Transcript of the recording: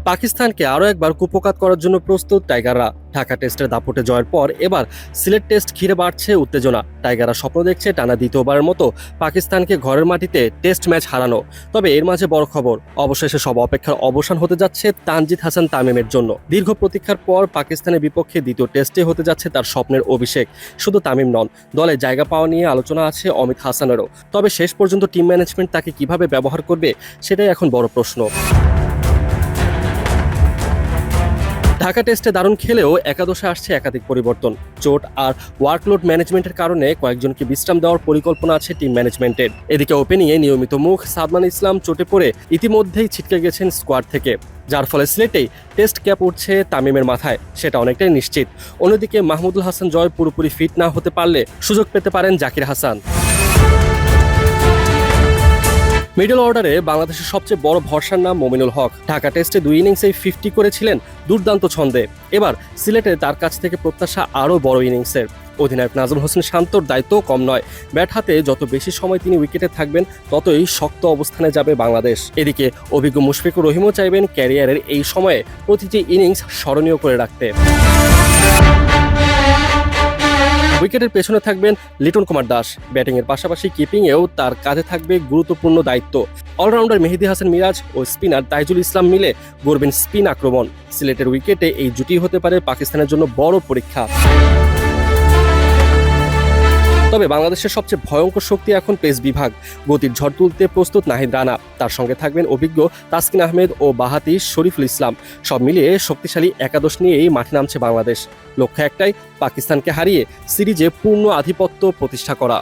পাকিস্তানকে আরও একবার কুপোকাত করার জন্য প্রস্তুত টাইগাররা। ঢাকা টেস্টের দাপটে জয়ের পর এবার সিলেট টেস্ট ঘিরে বাড়ছে উত্তেজনা। টাইগাররা স্বপ্ন দেখছে টানা দ্বিতীয়বারের মতো পাকিস্তানকে ঘরের মাটিতে টেস্ট ম্যাচ হারানো। তবে এর মাঝে বড় খবর, অবশেষে সব অপেক্ষার অবসান হতে যাচ্ছে তানজিদ হাসান তামিমের জন্য। দীর্ঘ প্রতীক্ষার পর পাকিস্তানের বিপক্ষে দ্বিতীয় টেস্টে হতে যাচ্ছে তার স্বপ্নের অভিষেক। শুধু তামিম নন, দলে জায়গা পাওয়া নিয়ে আলোচনা আছে অমিত হাসানেরও। তবে শেষ পর্যন্ত টিম ম্যানেজমেন্ট তাকে কিভাবে ব্যবহার করবে সেটাই এখন বড় প্রশ্ন। ঢাকা টেস্টে দারুণ খেলেও একাদশে আসছে একাধিক পরিবর্তন। চোট আর ওয়ার্কলোড ম্যানেজমেন্টের কারণে কয়েকজনকে বিশ্রাম দেওয়ার পরিকল্পনা আছে টিম ম্যানেজমেন্টের। এদিকে ওপেনিংয়ে নিয়মিত মুখ সাদমান ইসলাম চোটে পড়ে ইতিমধ্যেই ছিটকে গেছেন স্কোয়াড থেকে, যার ফলে সিলেটেই টেস্ট ক্যাপ উঠছে তামিমের মাথায়, সেটা অনেকটাই নিশ্চিত। অন্যদিকে মাহমুদুল হাসান জয় পুরোপুরি ফিট না হতে পারলে সুযোগ পেতে পারেন জাকির হাসান। মিডল অর্ডারে বাংলাদেশের সবচেয়ে বড় ভরসার নাম মমিনুল হক। ঢাকা টেস্টে 2 ইনিংসেই 50 করেছিলেন দুর্দান্ত ছন্দে। এবার সিলেটে তার কাছ থেকে প্রত্যাশা আরও বড় ইনিংসের। অধিনায়ক নাজমুল হোসেন শান্তর দায়িত্ব কম নয়। ব্যাট হাতে যত বেশি সময় তিনি উইকেটে থাকবেন ততই শক্ত অবস্থানে যাবে বাংলাদেশ। এদিকে অভিজ্ঞ মুশফিকুর রহিমও চাইবেন ক্যারিয়ারের এই সময়ে প্রতিটি ইনিংস স্মরণীয় করে রাখতে। উইকেটের পেছনে থাকবেন লিটন কুমার দাস। ব্যাটিংয়ের পাশাপাশি কিপিংয়েও তার কাঁধে থাকবে গুরুত্বপূর্ণ দায়িত্ব। অলরাউন্ডার মেহেদী হাসান মিরাজ ও স্পিনার তাইজুল ইসলাম মিলে গড়বেন স্পিন আক্রমণ। সিলেটের উইকেটে এই জুটি হতে পারে পাকিস্তানের জন্য বড় পরীক্ষা। তবে বাংলাদেশের সবচেয়ে ভয়ঙ্কর শক্তি এখন পেস বিভাগ। গতির ঝড় তুলতে প্রস্তুত নাহিদ রানা, তার সঙ্গে থাকবেন অভিজ্ঞ তাসকিন আহমেদ ও বাঁহাতি শরীফুল ইসলাম। সব মিলিয়ে শক্তিশালী একাদশ নিয়েই মাঠে নামছে বাংলাদেশ। লক্ষ্য একটাই, পাকিস্তানকে হারিয়ে সিরিজে পূর্ণ আধিপত্য প্রতিষ্ঠা করা।